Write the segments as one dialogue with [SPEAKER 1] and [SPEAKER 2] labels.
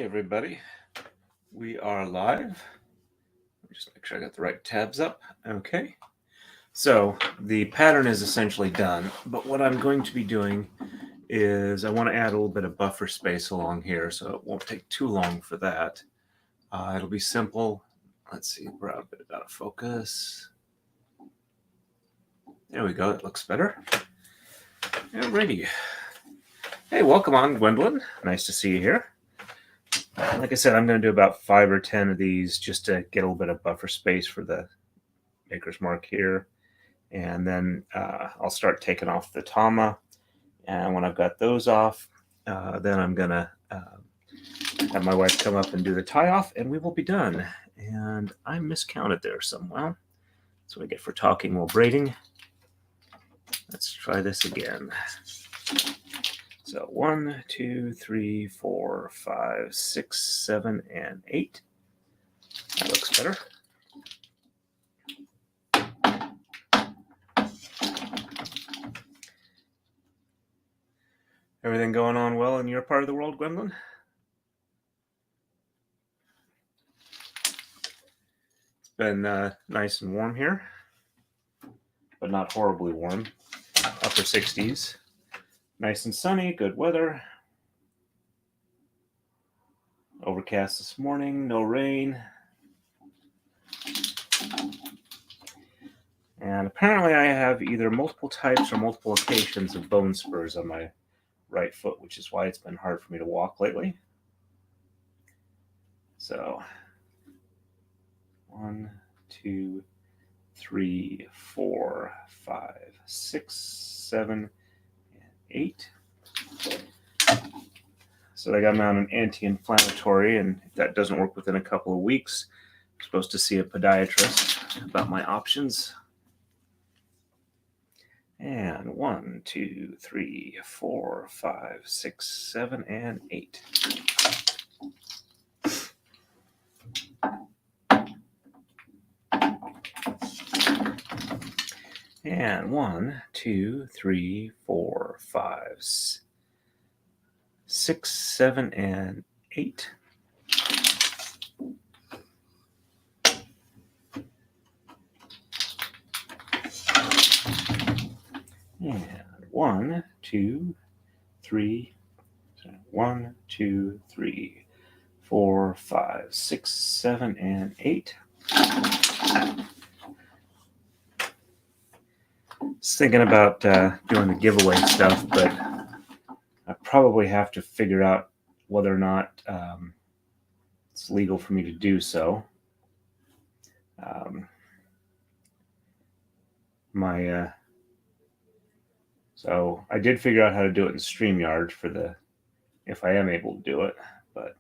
[SPEAKER 1] everybody. We are live. Let me just make sure I got the right tabs up. Okay. So the pattern is essentially done, but what I'm going to be doing is I want to add a little bit of buffer space along here, so it won't take too long for that. It'll be simple. Let's see, we're out a bit out of focus. There we go. It looks better. Alrighty. Hey, welcome on, Gwendolyn. Nice to see you here. Like I said, I'm going to do about 5 or 10 of these just to get a little bit of buffer space for the maker's mark here. And then I'll start taking off the Tama. And when I've got those off, then I'm going to have my wife come up and do the tie off, and we will be done. And I miscounted there somehow. That's what I get for talking while braiding. Let's try this again. So 1, 2, 3, 4, 5, 6, 7, and 8. That looks better. Everything going on well in your part of the world, Gwendolyn? It's been nice and warm here, but not horribly warm. Upper 60s. Nice and sunny, good weather. Overcast this morning, no rain. And apparently I have either multiple types or multiple locations of bone spurs on my right foot, which is why it's been hard for me to walk lately. So 1, 2, 3, 4, 5, 6, 7, 8. So I got them on an anti-inflammatory, and if that doesn't work within a couple of weeks, I'm supposed to see a podiatrist about my options. And 1, 2, 3, 4, 5, 6, 7, and 8. And 1, 2, 3, 4, 5, 6, 7, and 8. And 1, 2, 3, 1, 2, 3, 4, 5, 6, 7, and 8. Was thinking about doing the giveaway stuff, but I probably have to figure out whether or not it's legal for me to do so. So I did figure out how to do it in StreamYard for the, if I am able to do it, but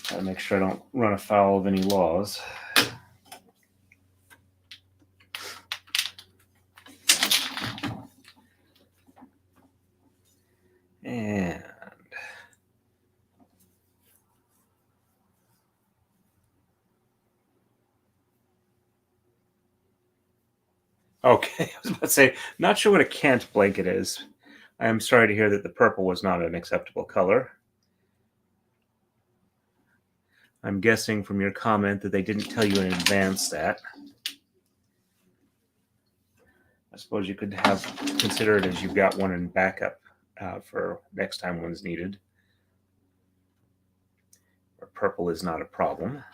[SPEAKER 1] gotta make sure I don't run afoul of any laws. And okay, I was about to say, not sure what a cant blanket is. I am sorry to hear that the purple was not an acceptable color. I'm guessing from your comment that they didn't tell you in advance that. I suppose you could have consider it as you've got one in backup for next time one's needed. Or purple is not a problem.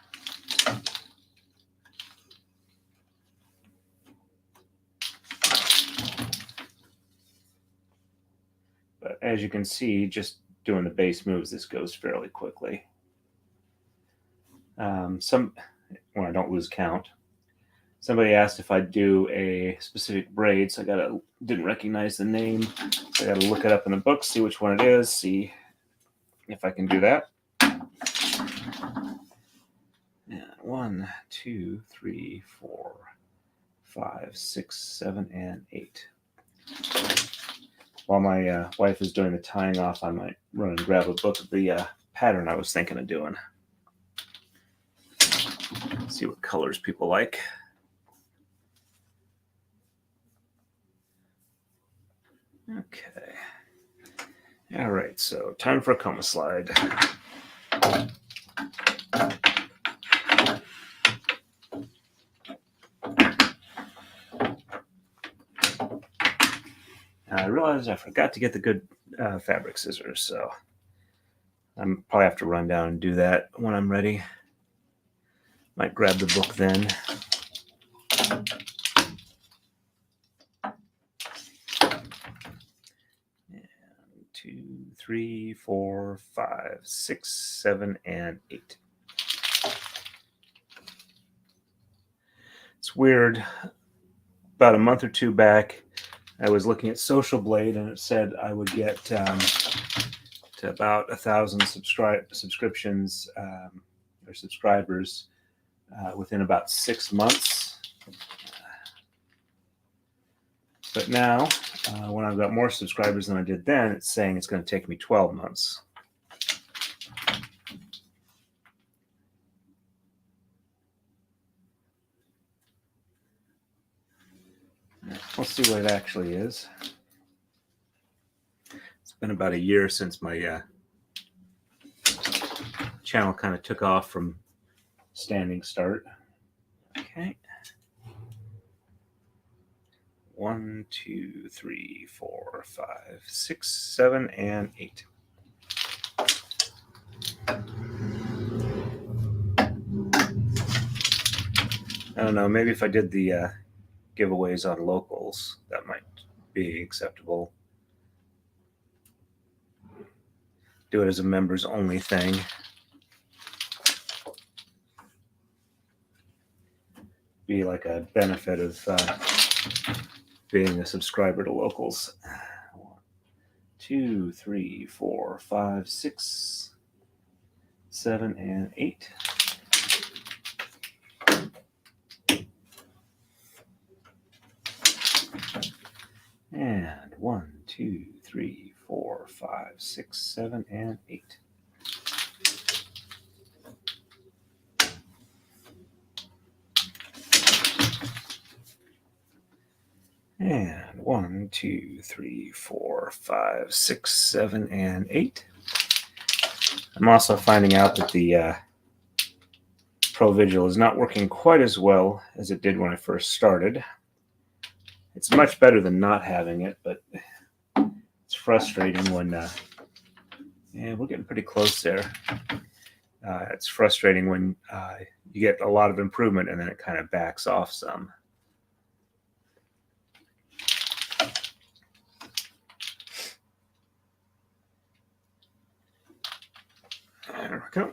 [SPEAKER 1] But as you can see, just doing the base moves, this goes fairly quickly. When I don't lose count. Somebody asked if I'd do a specific braid, so I didn't recognize the name. So I gotta look it up in the book, see which one it is, see if I can do that. And 1, 2, 3, 4, 5, 6, 7, and 8. While my wife is doing the tying off, I might run and grab a book of the pattern I was thinking of doing. See what colors people like. Okay. All right, so time for a coma slide. I realized I forgot to get the good fabric scissors, so I'm probably have to run down and do that when I'm ready. Might grab the book then. And 2, 3, 4, 5, 6, 7, and 8. It's weird. About a month or two back, I was looking at Social Blade, and it said I would get to about 1,000 subscriptions or subscribers within about 6 months. But now, when I've got more subscribers than I did then, it's saying it's going to take me 12 months. We'll see what it actually is. It's been about a year since my channel kind of took off from standing start. Okay. 1, 2, 3, 4, 5, 6, 7, and 8. I don't know, maybe if I did the giveaways on locals, that might be acceptable. Do it as a members only thing. Be like a benefit of being a subscriber to locals. 1, 2, 3, 4, 5, 6, 7, and 8. And 1, 2, 3, 4, 5, 6, 7, and 8. And 1, 2, 3, 4, 5, 6, 7, and 8. I'm also finding out that the Pro Vigil is not working quite as well as it did when I first started. It's much better than not having it, but it's frustrating when, yeah, we're getting pretty close there. It's frustrating when you get a lot of improvement and then it kind of backs off some. There we go.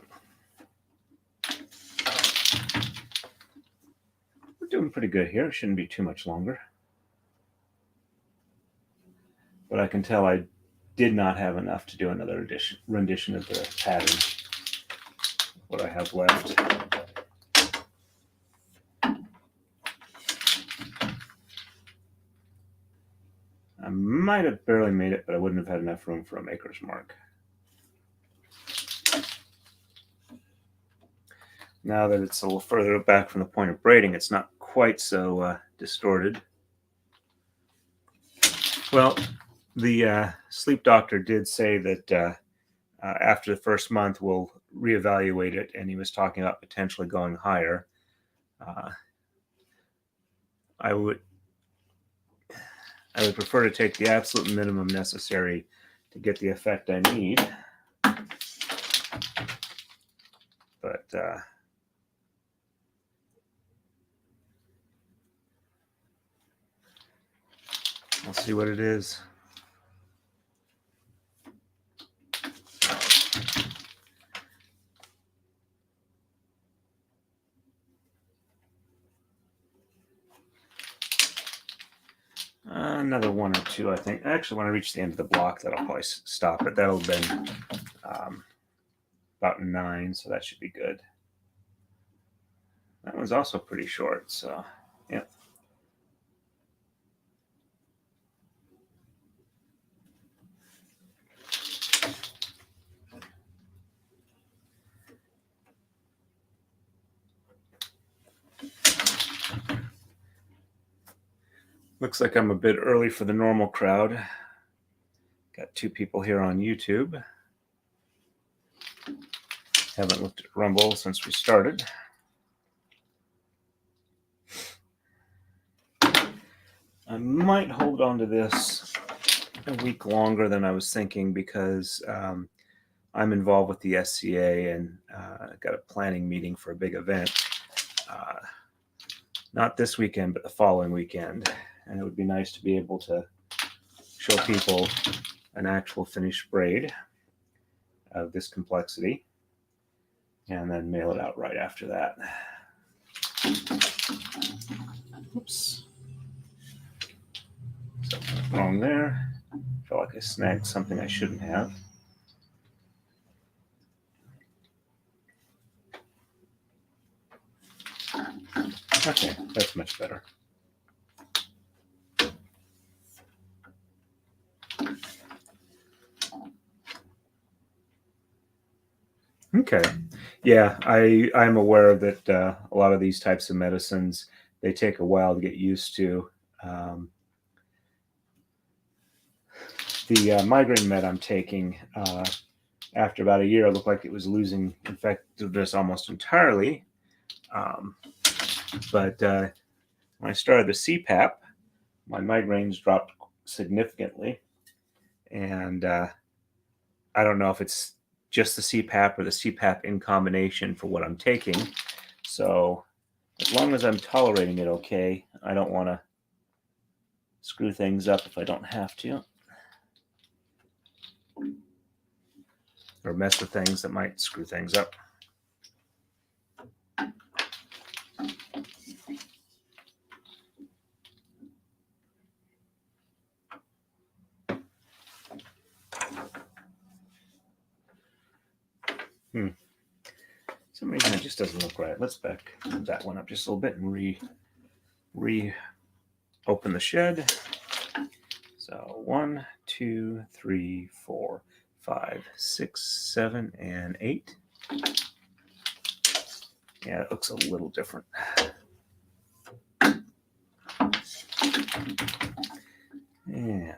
[SPEAKER 1] We're doing pretty good here. It shouldn't be too much longer. But I can tell I did not have enough to do another rendition of the pattern. What I have left. I might have barely made it, but I wouldn't have had enough room for a maker's mark. Now that it's a little further back from the point of braiding, it's not quite so distorted. Well, the sleep doctor did say that after the first month we'll reevaluate it, and he was talking about potentially going higher. I would prefer to take the absolute minimum necessary to get the effect I need. But I'll see what it is. Another 1 or 2, I think. Actually, when I reach the end of the block, that'll probably stop it. That'll have been about 9, so that should be good. That one's also pretty short, so yeah. Looks like I'm a bit early for the normal crowd. Got got 2 people here on YouTube. Haven't looked at Rumble since we started. I might hold on to this a week longer than I was thinking because I'm involved with the SCA and got a planning meeting for a big event. Not this weekend, but the following weekend. And it would be nice to be able to show people an actual finished braid of this complexity and then mail it out right after that. Oops. Something wrong there. I feel like I snagged something I shouldn't have. Okay, that's much better. Okay. Yeah, I'm aware that a lot of these types of medicines, they take a while to get used to. The migraine med I'm taking, after about a year, it looked like it was losing effectiveness almost entirely. But when I started the CPAP, my migraines dropped significantly. And I don't know if it's just the CPAP or the CPAP in combination for what I'm taking. So as long as I'm tolerating it okay, I don't want to screw things up if I don't have to. Or mess with things that might screw things up. For some reason it just doesn't look right. Let's back that one up just a little bit and open the shed. So 1, 2, 3, 4, 5, 6, 7, and 8. Yeah, it looks a little different. And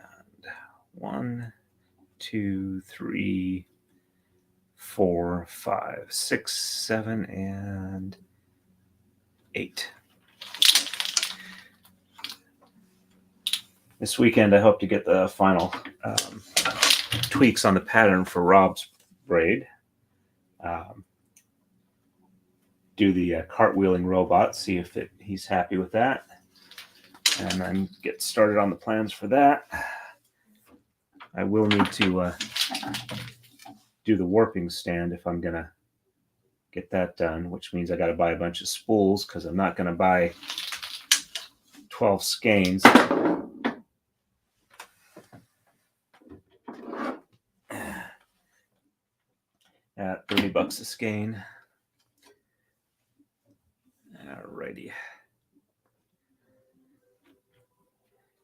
[SPEAKER 1] 1, 2, 3, 4, 5, 6, 7, and 8. This weekend, I hope to get the final tweaks on the pattern for Rob's braid. Do the cartwheeling robot, see if he's happy with that. And then get started on the plans for that. I will need to do the warping stand if I'm going to get that done, which means I got to buy a bunch of spools because I'm not going to buy 12 skeins. At $30 a skein. Alrighty.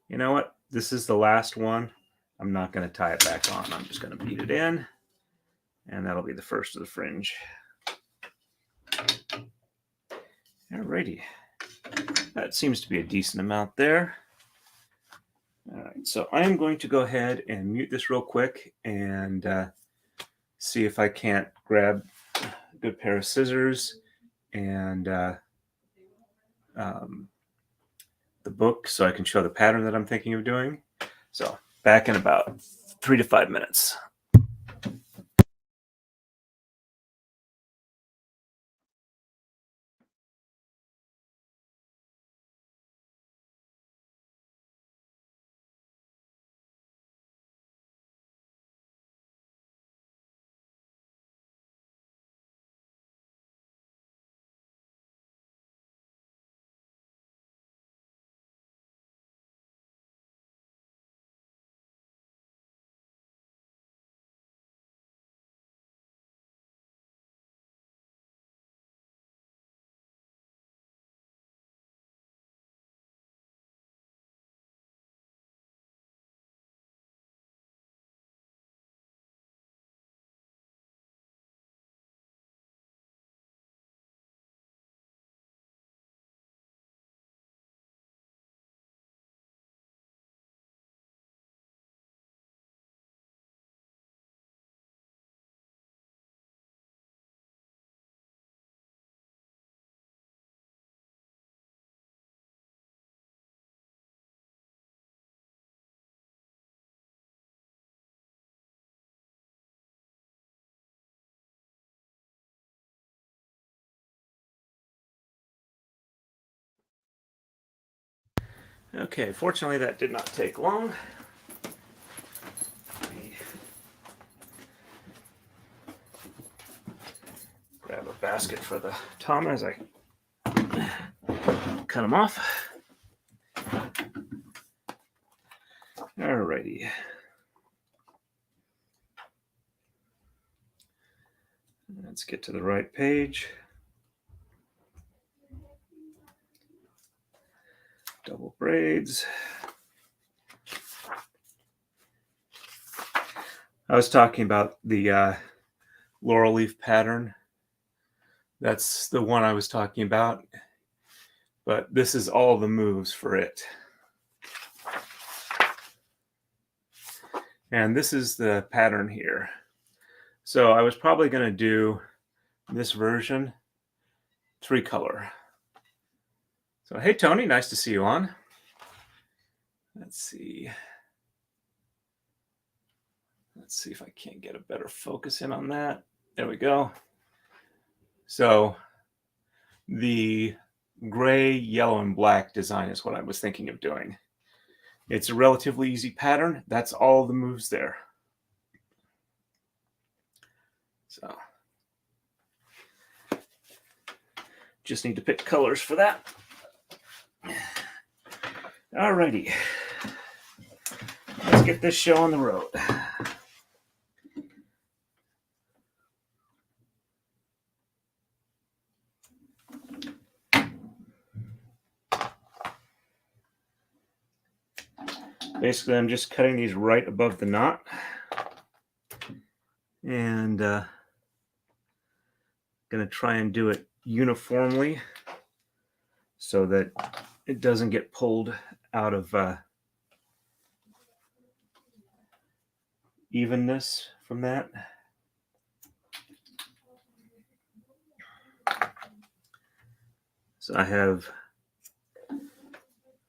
[SPEAKER 1] You know what? This is the last one. I'm not going to tie it back on. I'm just going to beat it in. And that'll be the first of the fringe. Alrighty. That seems to be a decent amount there. All right, so I'm going to go ahead and mute this real quick and see if I can't grab a good pair of scissors and the book so I can show the pattern that I'm thinking of doing. So back in about 3 to 5 minutes. Okay, fortunately that did not take long. Let me grab a basket for the Tama as I cut them off. Alrighty. Let's get to the right page. Double braids. I was talking about the laurel leaf pattern. That's the one I was talking about. But this is all the moves for it. And this is the pattern here. So I was probably going to do this version 3-color. So hey Tony, nice to see you on. Let's see if I can't get a better focus in on that. There we go. So the gray, yellow, and black design is what I was thinking of doing. It's a relatively easy pattern. That's all the moves there. So just need to pick colors for that. Alrighty. Let's get this show on the road. Basically, I'm just cutting these right above the knot. And going to try and do it uniformly so that it doesn't get pulled out of evenness from that. So I have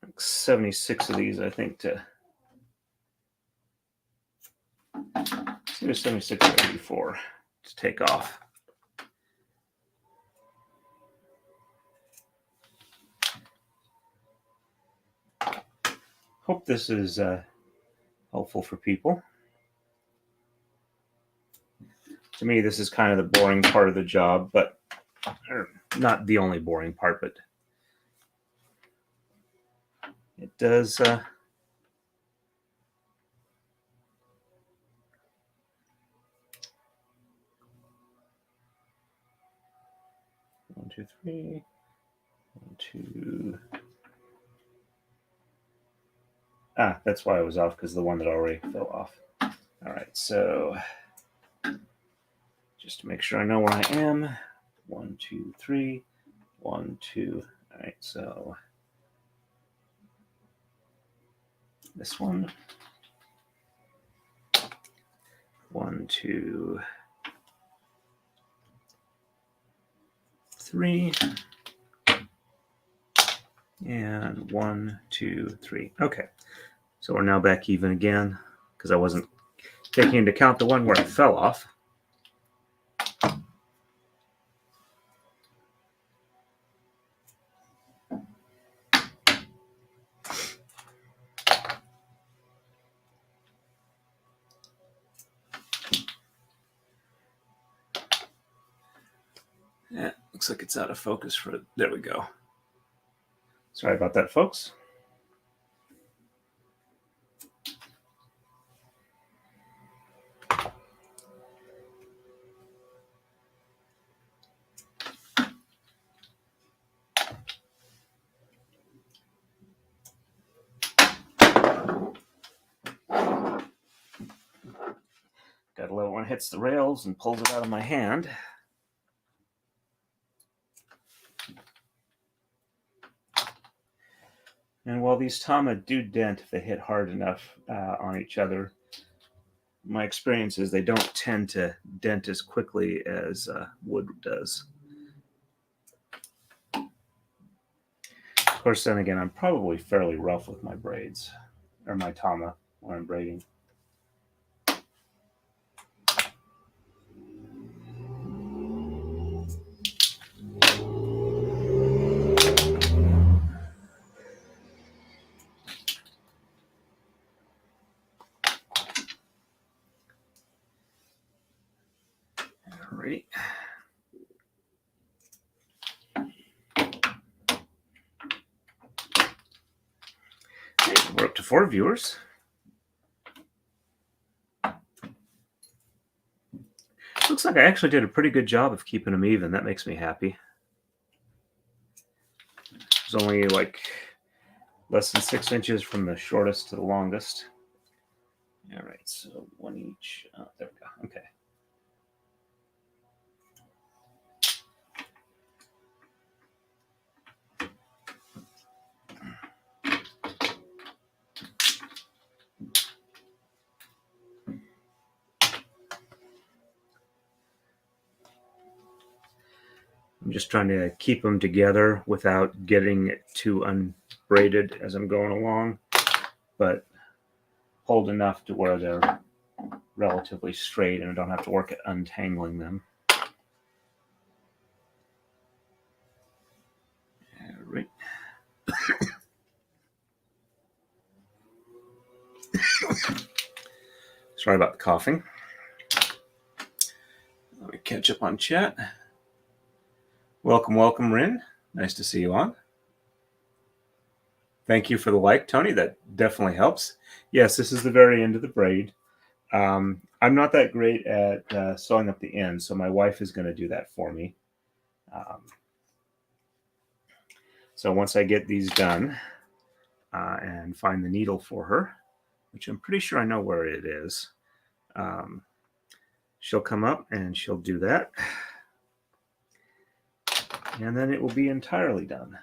[SPEAKER 1] like 76 of these, I think, to 76 or 84 to take off. Hope this is helpful for people. To me, this is kind of the boring part of the job, but not the only boring part, but it does 1, 2, 3, 1, 2. That's why I was off, because the one that already fell off. All right, so just to make sure I know where I am. 1, 2, 3, 1, 2. All right, so this one. 1, 2, 3. And 1, 2, 3. Okay, so we're now back even again because I wasn't taking into account the one where it fell off. Yeah, looks like it's out of focus for it. There we go. Sorry about that, folks. Gotta love it when it hits the rails and pulls it out of my hand. And while these Tama do dent if they hit hard enough on each other, my experience is they don't tend to dent as quickly as wood does. Of course, then again, I'm probably fairly rough with my braids, or my Tama when I'm braiding. Okay, we're up to 4 viewers. Looks like I actually did a pretty good job of keeping them even. That makes me happy. There's only like less than 6 inches from the shortest to the longest. All right, so 1 each. Oh, there we go. Okay. I'm just trying to keep them together without getting it too unbraided as I'm going along, but hold enough to where they're relatively straight and I don't have to work at untangling them. All right. Sorry about the coughing. Let me catch up on chat. Welcome, welcome, Rin. Nice to see you on. Thank you for the like, Tony. That definitely helps. Yes, this is the very end of the braid. I'm not that great at sewing up the ends, so my wife is going to do that for me. So once I get these done and find the needle for her, which I'm pretty sure I know where it is, she'll come up and she'll do that. And then it will be entirely done.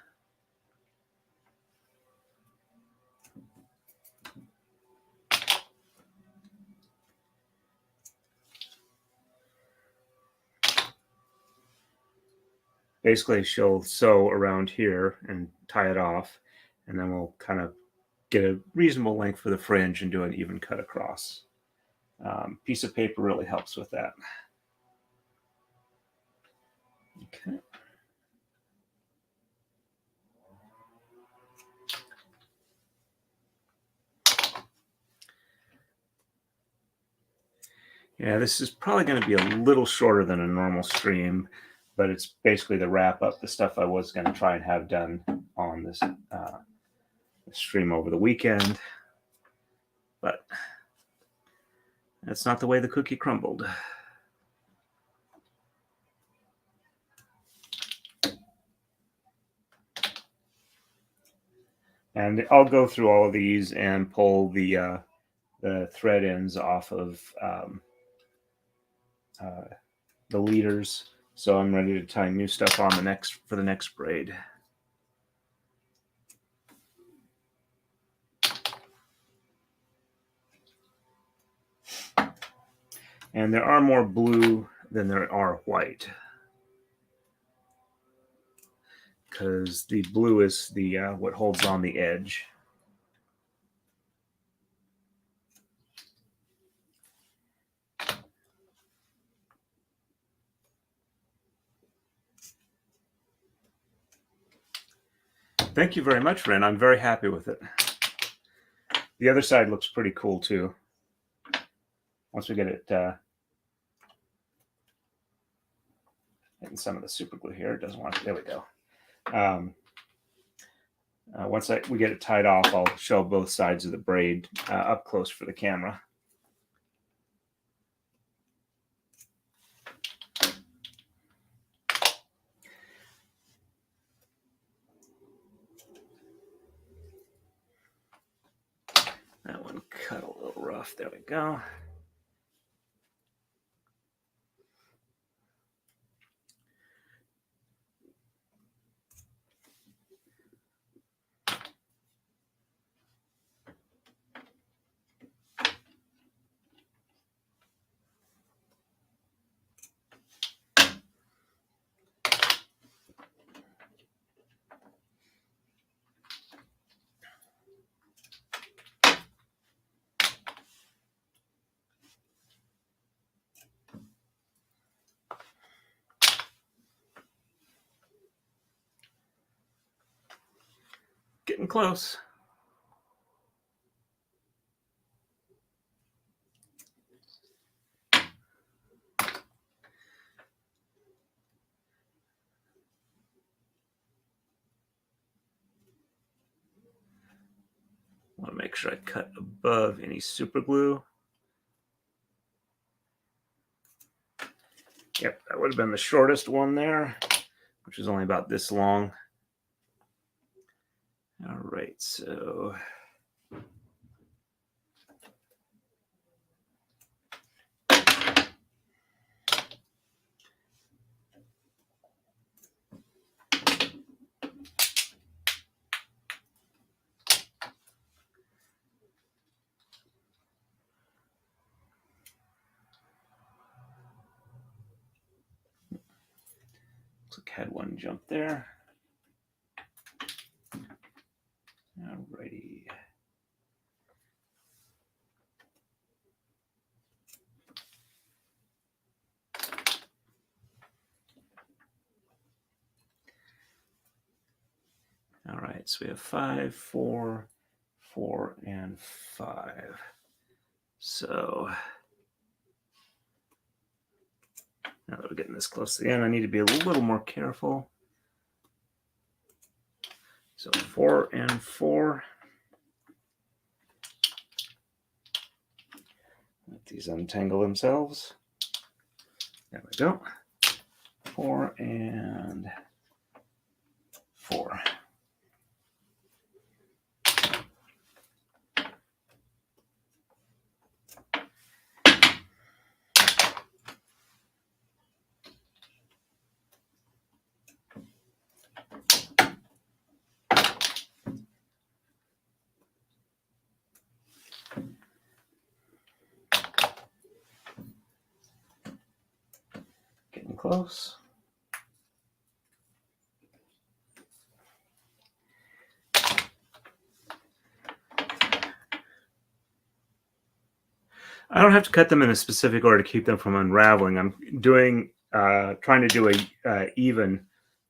[SPEAKER 1] Basically, she'll sew around here and tie it off, and then we'll kind of get a reasonable length for the fringe and do an even cut across. Piece of paper really helps with that. Okay. Yeah, this is probably going to be a little shorter than a normal stream, but it's basically the wrap up, the stuff I was going to try and have done on this stream over the weekend. But that's not the way the cookie crumbled. And I'll go through all of these and pull the thread ends off of the leaders, so I'm ready to tie new stuff on for the next braid. And there are more blue than there are white, because the blue is the what holds on the edge. Thank you very much, Ren. I'm very happy with it. The other side looks pretty cool too. Once we get it getting some of the super glue here, it doesn't want to. There we go. Once we get it tied off, I'll show both sides of the braid up close for the camera. That one cut a little rough. There we go. Getting close. make sure I cut above any super glue. Yep, that would have been the shortest one there, which is only about this long. All right, so looks like I had one jump there. Alrighty. All right, so we have 5, 4, 4, and 5. So now that we're getting this close to the end, I need to be a little more careful. So 4 and 4. Let these untangle themselves. There we go. 4 and 4. Getting close. I don't have to cut them in a specific order to keep them from unraveling. I'm doing trying to do a even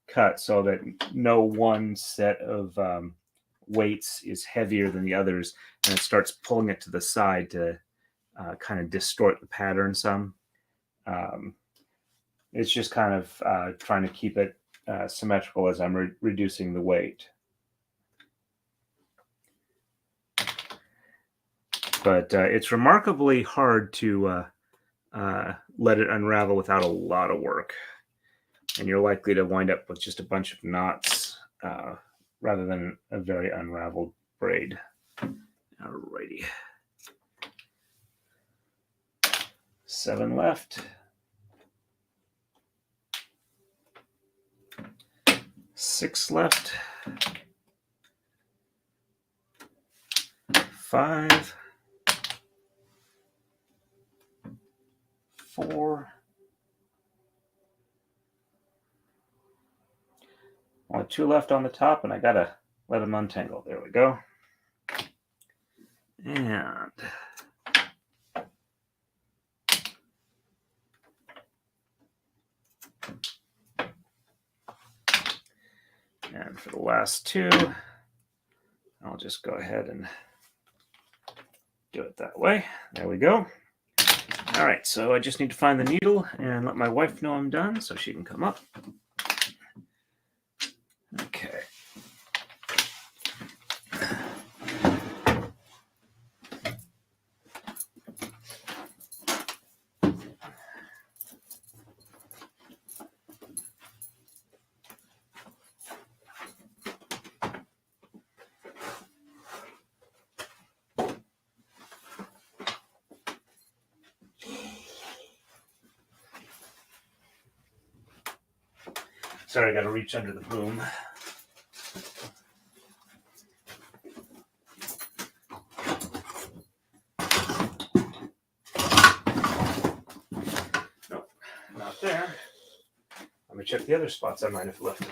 [SPEAKER 1] cut so that no one set of weights is heavier than the others, and it starts pulling it to the side to kind of distort the pattern some. It's just kind of trying to keep it symmetrical as I'm reducing the weight. But it's remarkably hard to let it unravel without a lot of work. And you're likely to wind up with just a bunch of knots rather than a very unraveled braid. Alrighty. 7 left. 6 left. 5. 4. Only 2 left on the top, and I gotta let them untangle. There we go. And for the last 2, I'll just go ahead and do it that way. There we go. All right, so I just need to find the needle and let my wife know I'm done so she can come up. Okay. Sorry, I got to reach under the boom. Nope, not there. Let me check the other spots I might have left it.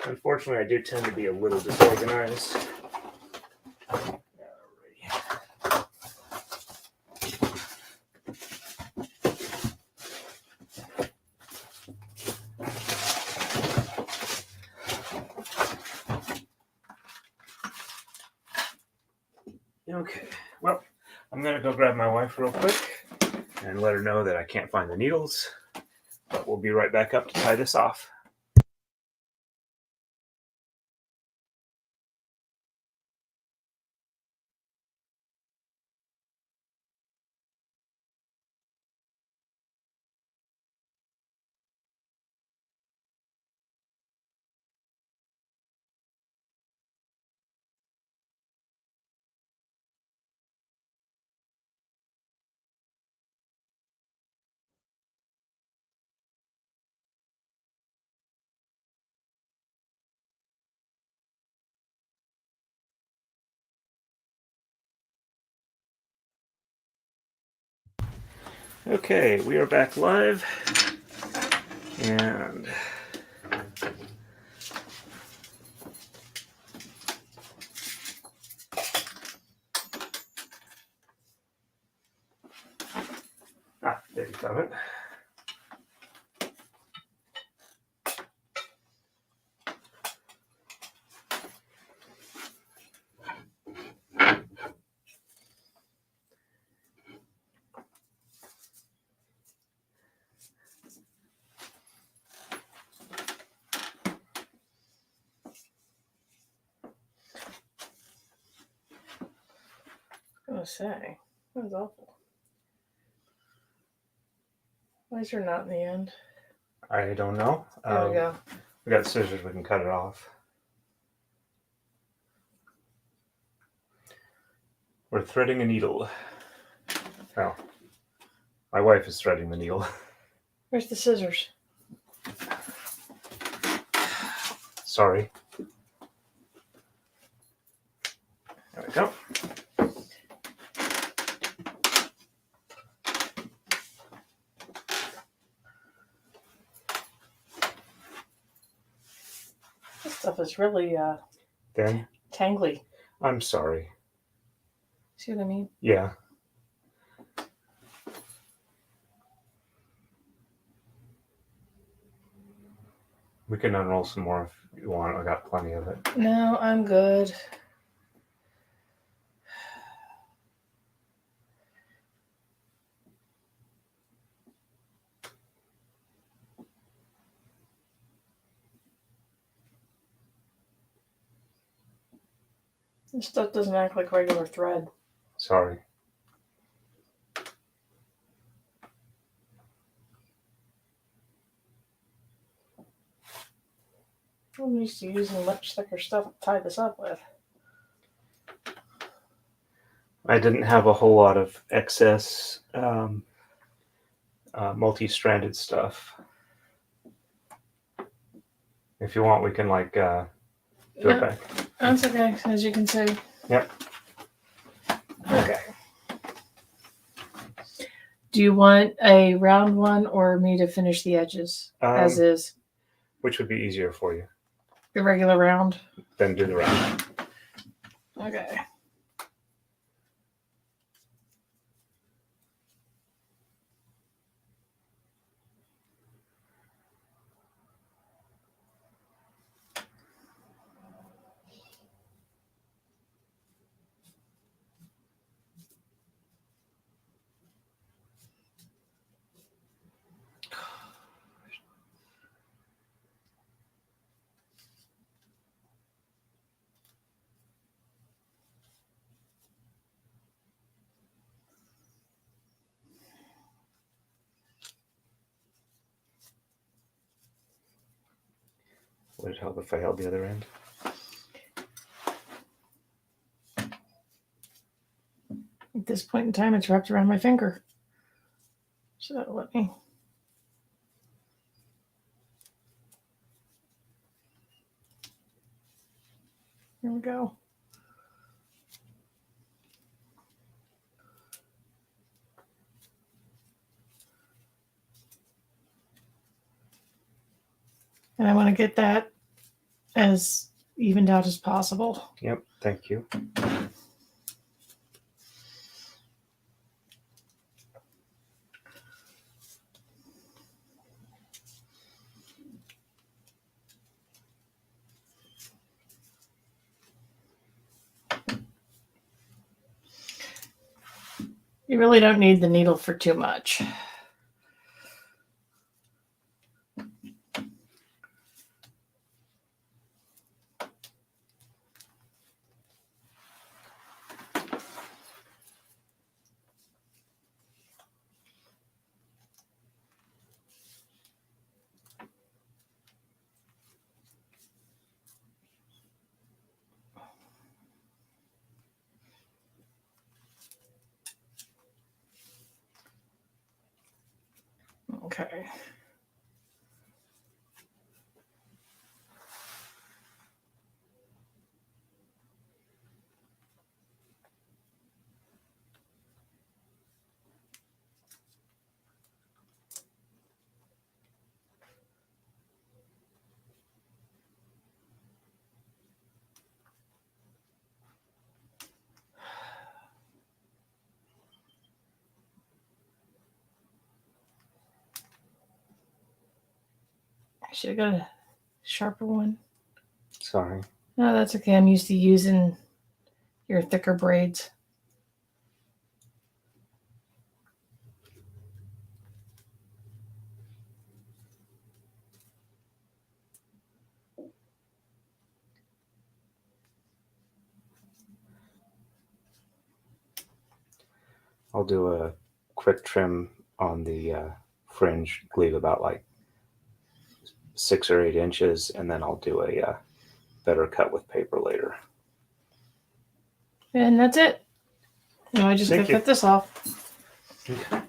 [SPEAKER 1] Unfortunately, I do tend to be a little disorganized. Okay, well, I'm going to go grab my wife real quick, and let her know that I can't find the needles, but we'll be right back up to tie this off. Okay, we are back live, and there you have it.
[SPEAKER 2] I was gonna say, that was awful. Why is there not in the end?
[SPEAKER 1] I don't know.
[SPEAKER 2] There we go.
[SPEAKER 1] We got scissors, we can cut it off. We're threading a needle. Well, my wife is threading the needle.
[SPEAKER 2] Where's the scissors?
[SPEAKER 1] Sorry. There we go.
[SPEAKER 2] This stuff is really
[SPEAKER 1] Then
[SPEAKER 2] tangly.
[SPEAKER 1] I'm sorry.
[SPEAKER 2] See what I mean?
[SPEAKER 1] Yeah. We can unroll some more if you want. I got plenty of it.
[SPEAKER 2] No, I'm good. This stuff doesn't act like regular thread.
[SPEAKER 1] Sorry.
[SPEAKER 2] I'm used to using much thicker stuff to tie this up with.
[SPEAKER 1] I didn't have a whole lot of excess multi-stranded stuff. If you want, we can do it back.
[SPEAKER 2] That's okay, as you can see.
[SPEAKER 1] Yep.
[SPEAKER 2] Okay. Do you want a round one or me to finish the edges as is?
[SPEAKER 1] Which would be easier for you?
[SPEAKER 2] The regular round?
[SPEAKER 1] Then do the round.
[SPEAKER 2] Okay.
[SPEAKER 1] Would it help if I held the other end?
[SPEAKER 2] At this point in time, it's wrapped around my finger. So let me. Here we go. And I want to get that as evened out as possible.
[SPEAKER 1] Yep, thank you.
[SPEAKER 2] You really don't need the needle for too much. Okay. I should have got a sharper one.
[SPEAKER 1] Sorry.
[SPEAKER 2] No, that's okay. I'm used to using your thicker braids.
[SPEAKER 1] I'll do a quick trim on the fringe, leave about like 6 or 8 inches, and then I'll do a better cut with paper later.
[SPEAKER 2] And that's it. Now I just gotta cut this off.
[SPEAKER 1] Okay.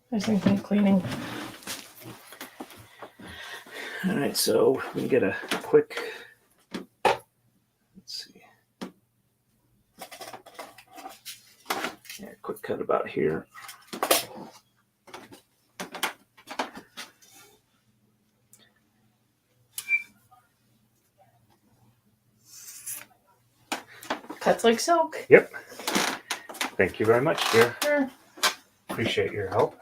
[SPEAKER 2] Nice and cleaning.
[SPEAKER 1] All right, so we can get a quick, let's see, yeah, quick cut about here.
[SPEAKER 2] Cuts like silk.
[SPEAKER 1] Yep. Thank you very much, dear.
[SPEAKER 2] Sure.
[SPEAKER 1] Appreciate your help.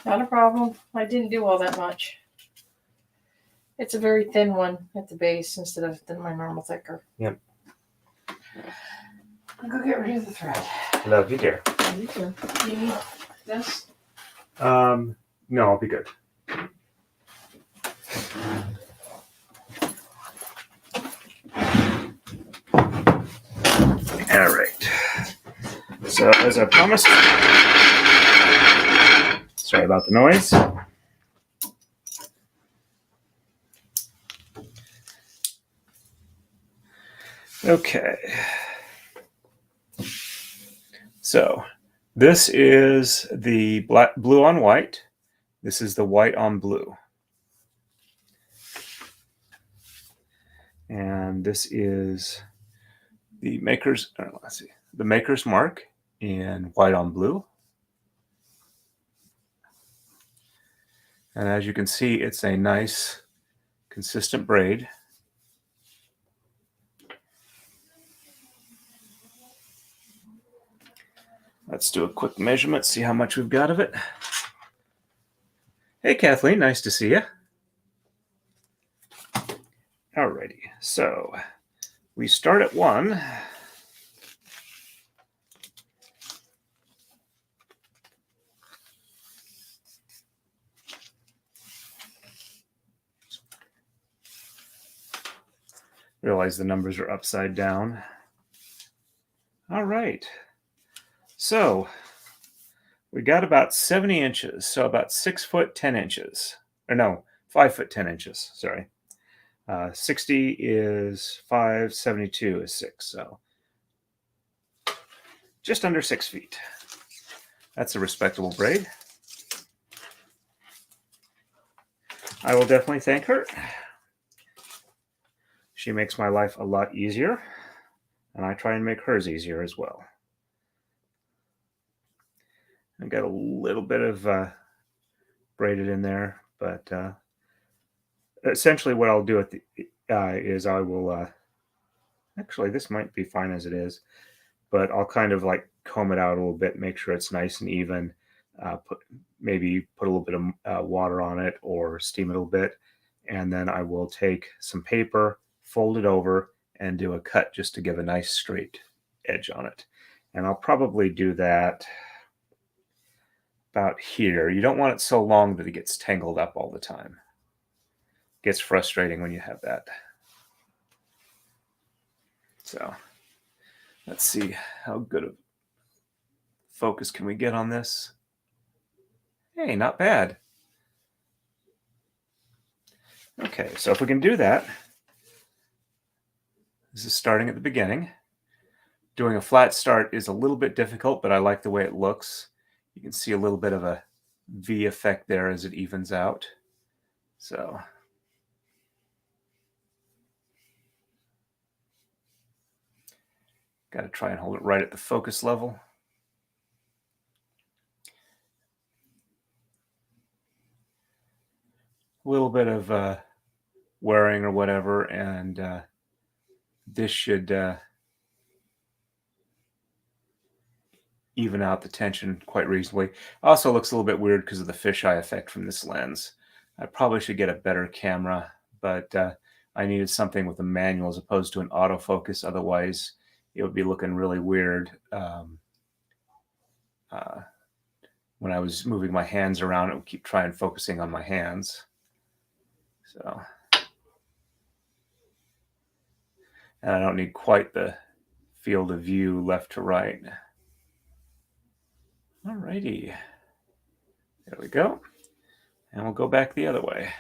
[SPEAKER 2] Not a problem. I didn't do all that much. It's a very thin one at the base instead of my normal thicker.
[SPEAKER 1] Yep.
[SPEAKER 2] I'll go get rid of the thread.
[SPEAKER 1] Love you, dear.
[SPEAKER 2] You too. You need this?
[SPEAKER 1] No, I'll be good. All right. So, as I promised, sorry about the noise. Okay. So, this is the blue on white. This is the white on blue. And this is the maker's, let's see, the maker's mark in white on blue. And as you can see, it's a nice, consistent braid. Let's do a quick measurement, see how much we've got of it. Hey, Kathleen, nice to see you. Alrighty, so we start at 1. Realize the numbers are upside down. All right. So we got about 70 inches, so about 6 foot 10 inches. Or no, 5 foot 10 inches, sorry. 60 is 5, 72 is 6, so just under 6 feet. That's a respectable braid. I will definitely thank her. She makes my life a lot easier, and I try and make hers easier as well. I got a little bit of braided in there, but essentially what I'll do at the is I will actually, this might be fine as it is, but I'll kind of like comb it out a little bit, make sure it's nice and even, maybe put a little bit of water on it or steam it a little bit, and then I will take some paper, fold it over, and do a cut just to give a nice straight edge on it. And I'll probably do that about here. You don't want it so long that it gets tangled up all the time. It gets frustrating when you have that. So let's see how good of focus can we get on this. Hey, not bad. Okay, so if we can do that, this is starting at the beginning. Doing a flat start is a little bit difficult, but I like the way it looks. You can see a little bit of a V effect there as it evens out. So got to try and hold it right at the focus level. A little bit of wearing or whatever, and this should even out the tension quite reasonably. Also looks a little bit weird because of the fisheye effect from this lens. I probably should get a better camera, but I needed something with a manual as opposed to an autofocus. Otherwise, it would be looking really weird when I was moving my hands around. It would keep trying focusing on my hands. So, and I don't need quite the field of view left to right. Alrighty, there we go. And we'll go back the other way.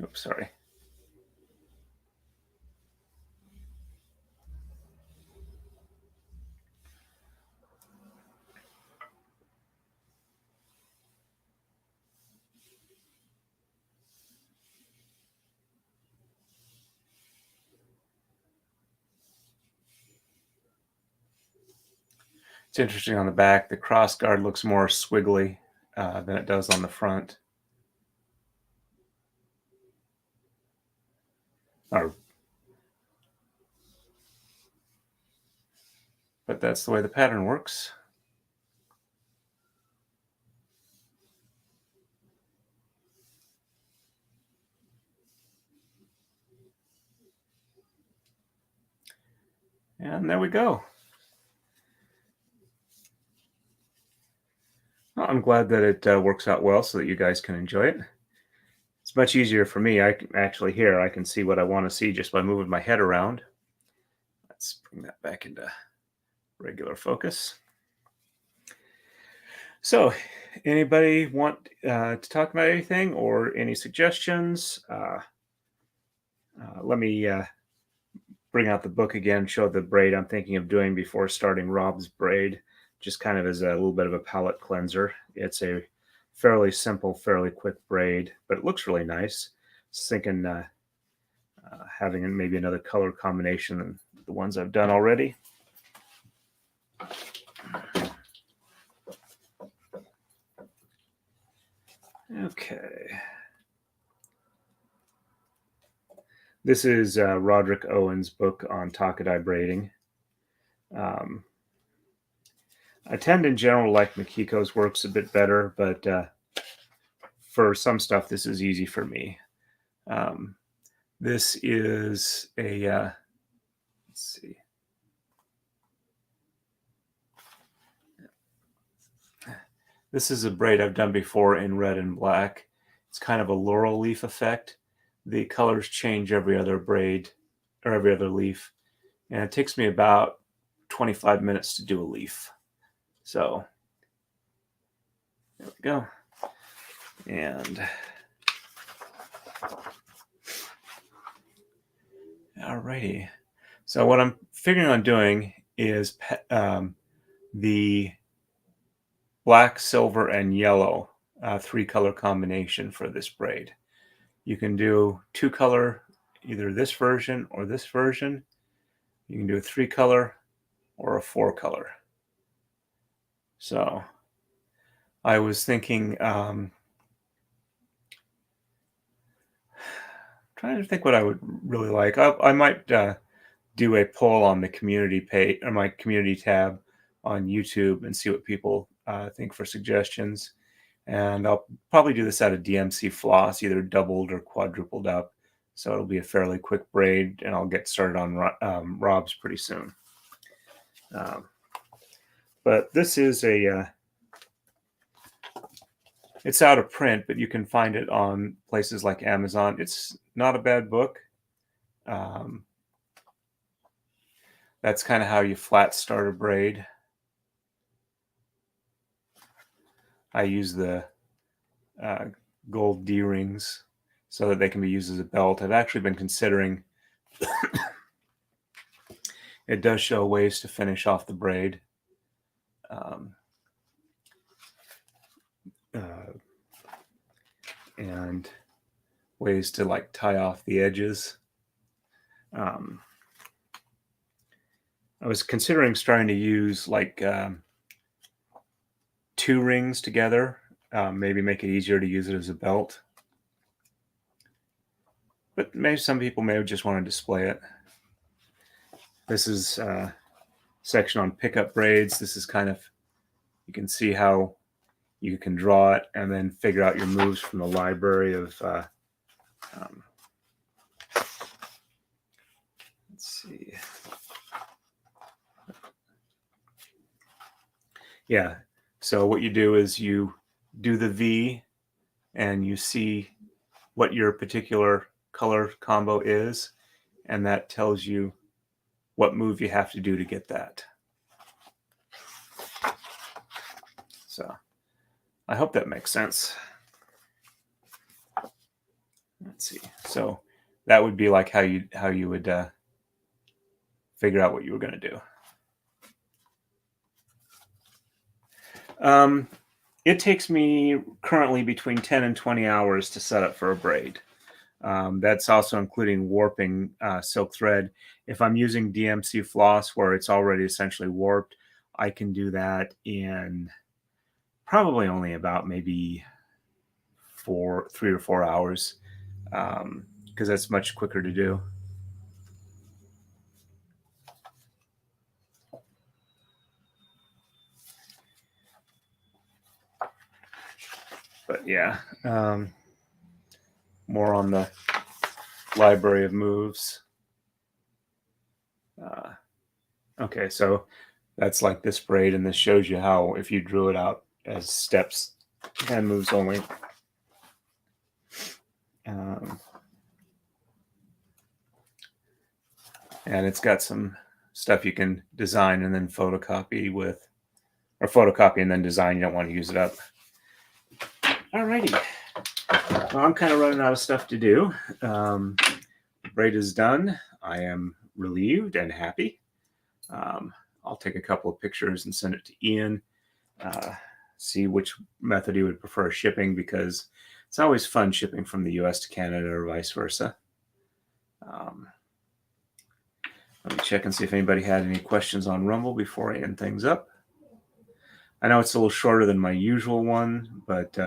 [SPEAKER 1] Oops, sorry. It's interesting on the back, the cross guard looks more squiggly than it does on the front. But that's the way the pattern works. And there we go. Well, I'm glad that it works out well so that you guys can enjoy it. It's much easier for me. I can actually here, I can see what I want to see just by moving my head around. Let's bring that back into regular focus. So, anybody want to talk about anything or any suggestions? Let me bring out the book again, show the braid I'm thinking of doing before starting Rob's braid, just kind of as a little bit of a palette cleanser. It's a fairly simple, fairly quick braid, but it looks really nice. Just thinking having maybe another color combination than the ones I've done already. Okay. This is Rodrick Owen's book on Takadai braiding. I tend in general to like Makiko's works a bit better, but for some stuff, this is easy for me. This is a, let's see. This is a braid I've done before in red and black. It's kind of a laurel leaf effect. The colors change every other braid or every other leaf. And it takes me about 25 minutes to do a leaf. So there we go. And alrighty. So what I'm figuring on doing is the black, silver, and yellow 3-color combination for this braid. You can do 2-color, either this version or this version. You can do a 3-color or a 4-color. So I was thinking, trying to think what I would really like. I might do a poll on the community page or my community tab on YouTube and see what people think for suggestions. And I'll probably do this out of DMC floss, either doubled or quadrupled up. So it'll be a fairly quick braid, and I'll get started on robs pretty soon. But this is it's out of print, but you can find it on places like Amazon. It's not a bad book. That's kind of how you flat start a braid. I use the gold D-rings so that they can be used as a belt. I've actually been considering it does show ways to finish off the braid. And ways to like tie off the edges. I was considering starting to use like 2 rings together, maybe make it easier to use it as a belt. But maybe some people may just want to display it. This is a section on pickup braids. This is kind of, you can see how you can draw it and then figure out your moves from the library of, let's see. Yeah, so what you do is you do the V and you see what your particular color combo is, and that tells you what move you have to do to get that. So I hope that makes sense. Let's see. So that would be like how you would figure out what you were going to do. It takes me currently between 10 and 20 hours to set up for a braid. That's also including warping silk thread. If I'm using DMC floss where it's already essentially warped, I can do that in probably only about maybe 3 or 4 hours, because that's much quicker to do. But yeah, more on the library of moves. Okay, so that's like this braid, and this shows you how, if you drew it out as steps, hand moves only. And it's got some stuff you can design and then photocopy with, or photocopy and then design. You don't want to use it up. Alrighty. Well, I'm kind of running out of stuff to do. Braid is done. I am relieved and happy. I'll take a couple of pictures and send it to Ian. See which method he would prefer shipping, because it's always fun shipping from the US to Canada or vice versa. Let me check and see if anybody had any questions on Rumble before I end things up. I know it's a little shorter than my usual one, but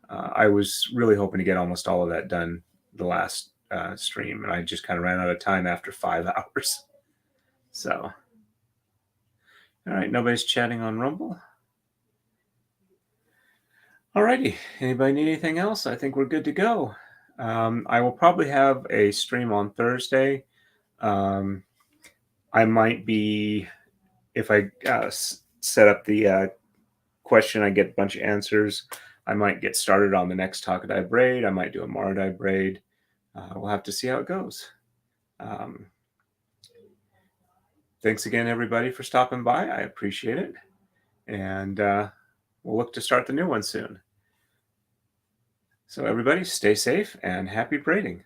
[SPEAKER 1] I was really hoping to get almost all of that done the last stream, and I just kind of ran out of time after 5 hours. So, all right, nobody's chatting on Rumble. Alrighty, anybody need anything else? I think we're good to go. I will probably have a stream on Thursday. I might be, if I set up the question, I get a bunch of answers, I might get started on the next Taka-Dai braid. I might do a Mara-Dai braid. We'll have to see how it goes. Thanks again, everybody, for stopping by. I appreciate it. And we'll look to start the new one soon. So everybody, stay safe and happy braiding.